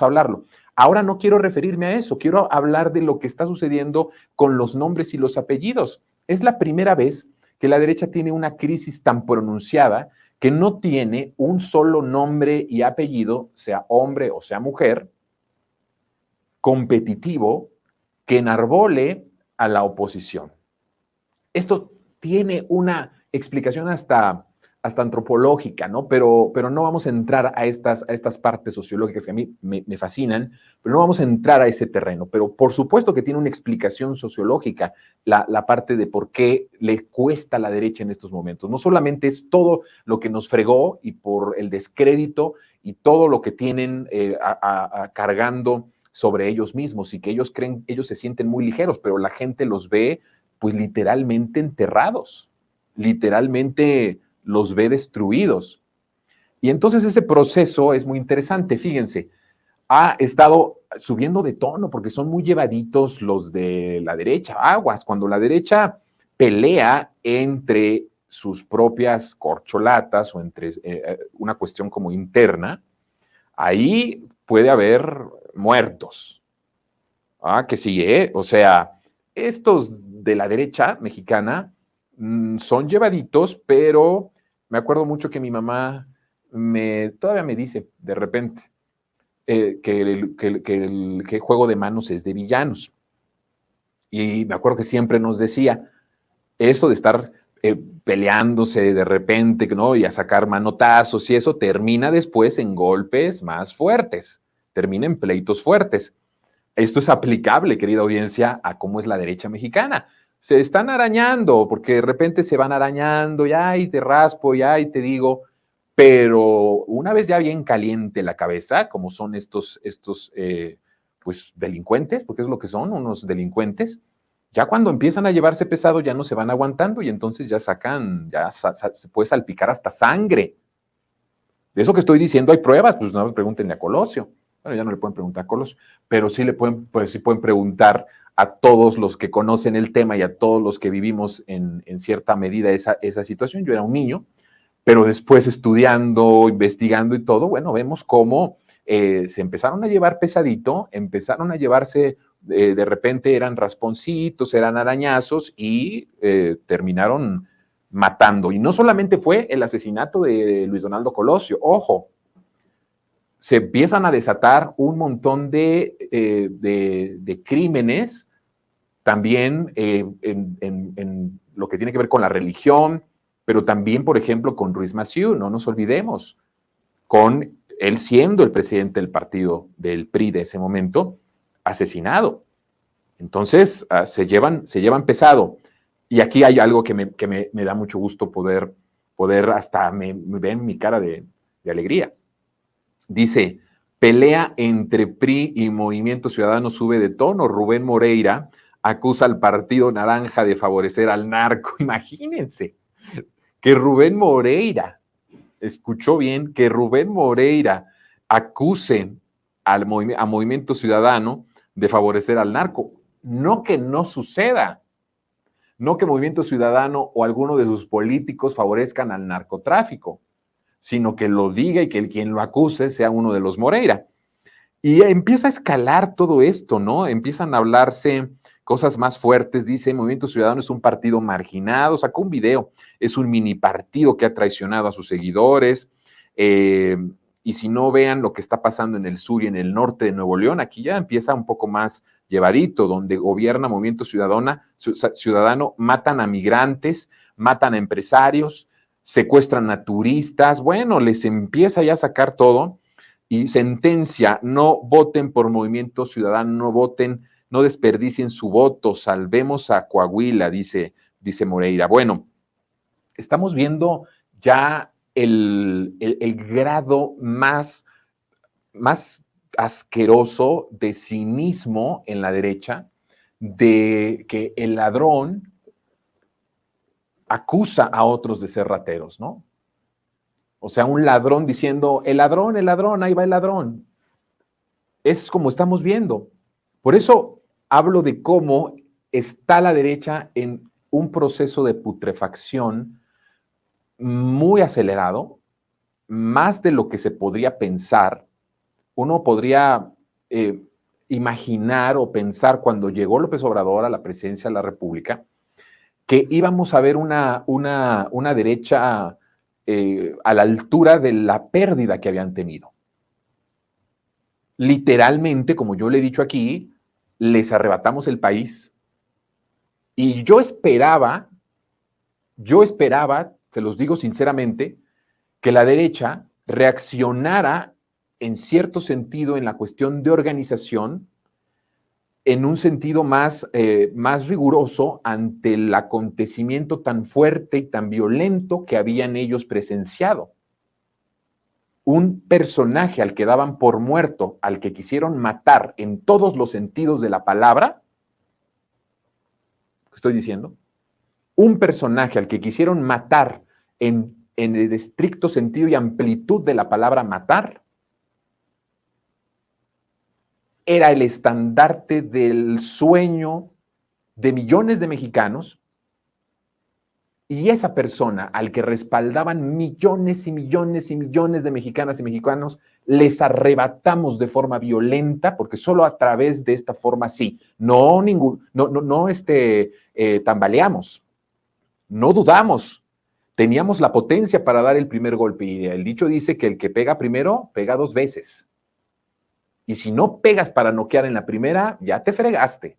vamos a hablarlo. Ahora no quiero referirme a eso, quiero hablar de lo que está sucediendo con los nombres y los apellidos. Es la primera vez que la derecha tiene una crisis tan pronunciada que no tiene un solo nombre y apellido, sea hombre o sea mujer, competitivo, que enarbole a la oposición. Esto tiene una explicación hasta antropológica, ¿no? Pero no vamos a entrar a estas partes sociológicas que a mí me fascinan, pero no vamos a entrar a ese terreno. Pero por supuesto que tiene una explicación sociológica la parte de por qué le cuesta a la derecha en estos momentos. No solamente es todo lo que nos fregó y por el descrédito y todo lo que tienen cargando sobre ellos mismos y que ellos creen, ellos se sienten muy ligeros, pero la gente los ve pues literalmente enterrados, literalmente los ve destruidos. Y entonces ese proceso es muy interesante, fíjense, ha estado subiendo de tono porque son muy llevaditos los de la derecha, aguas, cuando la derecha pelea entre sus propias corcholatas o entre una cuestión como interna, ahí puede haber muertos. Que sí, o sea, estos de la derecha mexicana son llevaditos, pero me acuerdo mucho que mi mamá todavía me dice de repente que juego de manos es de villanos. Y me acuerdo que siempre nos decía esto de estar peleándose de repente, ¿no? Y a sacar manotazos y eso termina después en golpes más fuertes, termina en pleitos fuertes. Esto es aplicable, querida audiencia, a cómo es la derecha mexicana. Se están arañando, porque de repente se van arañando, y ay, te raspo, y ay, te digo, pero una vez ya bien caliente la cabeza, como son estos pues delincuentes, porque es lo que son, unos delincuentes, ya cuando empiezan a llevarse pesado ya no se van aguantando y entonces ya sacan, ya se puede salpicar hasta sangre. De eso que estoy diciendo hay pruebas, pues no pregúntenle a Colosio. Bueno, ya no le pueden preguntar a Colosio, pero sí sí pueden preguntar a todos los que conocen el tema y a todos los que vivimos en cierta medida esa situación. Yo era un niño, pero después estudiando, investigando y todo, bueno, vemos cómo se empezaron a llevar pesadito, empezaron a llevarse, de repente eran rasponcitos, eran arañazos y terminaron matando. Y no solamente fue el asesinato de Luis Donaldo Colosio, ojo, se empiezan a desatar un montón de crímenes también en lo que tiene que ver con la religión, pero también, por ejemplo, con Ruiz Massieu, no nos olvidemos, con él siendo el presidente del partido del PRI de ese momento, asesinado. Entonces, se llevan pesado. Y aquí hay algo que me da mucho gusto poder hasta me ven mi cara de alegría. Dice, pelea entre PRI y Movimiento Ciudadano sube de tono. Rubén Moreira acusa al Partido Naranja de favorecer al narco. Imagínense que Rubén Moreira, escuchó bien, que Rubén Moreira acuse a Movimiento Ciudadano de favorecer al narco. No que no suceda, no que Movimiento Ciudadano o alguno de sus políticos favorezcan al narcotráfico, sino que lo diga y que quien lo acuse sea uno de los Moreira. Y empieza a escalar todo esto, ¿no? Empiezan a hablarse cosas más fuertes. Dice, Movimiento Ciudadano es un partido marginado. Sacó un video, es un mini partido que ha traicionado a sus seguidores. Y si no, vean lo que está pasando en el sur y en el norte de Nuevo León. Aquí ya empieza un poco más llevadito, donde gobierna Movimiento Ciudadano, matan a migrantes, matan a empresarios, secuestran a turistas. Bueno, les empieza ya a sacar todo. Y sentencia, no voten por Movimiento Ciudadano, no voten, no desperdicien su voto, salvemos a Coahuila, dice Moreira. Bueno, estamos viendo ya el grado más asqueroso de cinismo en la derecha, de que el ladrón acusa a otros de ser rateros, ¿no? O sea, un ladrón diciendo, el ladrón, ahí va el ladrón. Es como estamos viendo. Por eso hablo de cómo está la derecha en un proceso de putrefacción muy acelerado, más de lo que se podría pensar, uno podría imaginar o pensar cuando llegó López Obrador a la presidencia de la República que íbamos a ver una derecha a la altura de la pérdida que habían tenido. Literalmente, como yo le he dicho aquí, les arrebatamos el país. Y yo esperaba, se los digo sinceramente, que la derecha reaccionara en cierto sentido en la cuestión de organización, en un sentido más riguroso ante el acontecimiento tan fuerte y tan violento que habían ellos presenciado. Un personaje al que daban por muerto, al que quisieron matar en todos los sentidos de la palabra, ¿qué estoy diciendo? Un personaje al que quisieron matar en el estricto sentido y amplitud de la palabra matar, era el estandarte del sueño de millones de mexicanos, y esa persona al que respaldaban millones y millones y millones de mexicanas y mexicanos, les arrebatamos de forma violenta, porque solo a través de esta forma sí, no tambaleamos, no dudamos, teníamos la potencia para dar el primer golpe, y el dicho dice que el que pega primero, pega dos veces. Y si no pegas para noquear en la primera, ya te fregaste.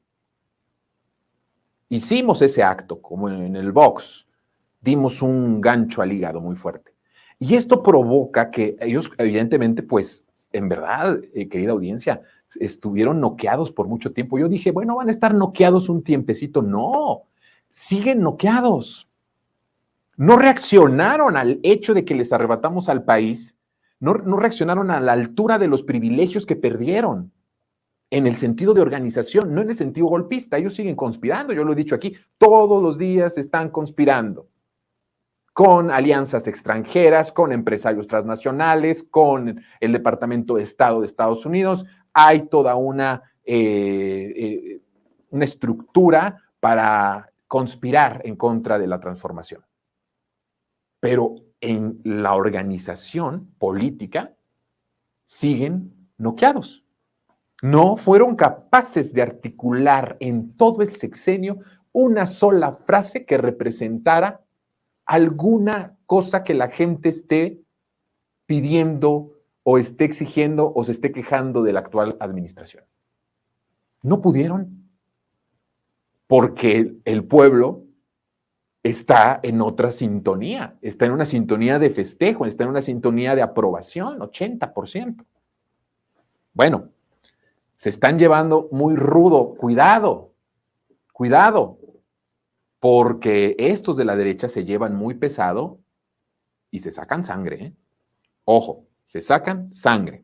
Hicimos ese acto, como en el box, dimos un gancho al hígado muy fuerte. Y esto provoca que ellos, evidentemente, pues, en verdad, querida audiencia, estuvieron noqueados por mucho tiempo. Yo dije, bueno, van a estar noqueados un tiempecito. No, siguen noqueados. No reaccionaron al hecho de que les arrebatamos al país, no reaccionaron a la altura de los privilegios que perdieron, en el sentido de organización, no en el sentido golpista. Ellos siguen conspirando, yo lo he dicho aquí, todos los días están conspirando con alianzas extranjeras, con empresarios transnacionales, con el Departamento de Estado de Estados Unidos. Hay toda una estructura para conspirar en contra de la transformación. Pero en la organización política siguen noqueados. No fueron capaces de articular en todo el sexenio una sola frase que representara alguna cosa que la gente esté pidiendo o esté exigiendo o se esté quejando de la actual administración. No pudieron, porque el pueblo está en otra sintonía, está en una sintonía de festejo, está en una sintonía de aprobación, 80%. Bueno, se están llevando muy rudo, cuidado, porque estos de la derecha se llevan muy pesado y se sacan sangre, ¿eh? Ojo, se sacan sangre.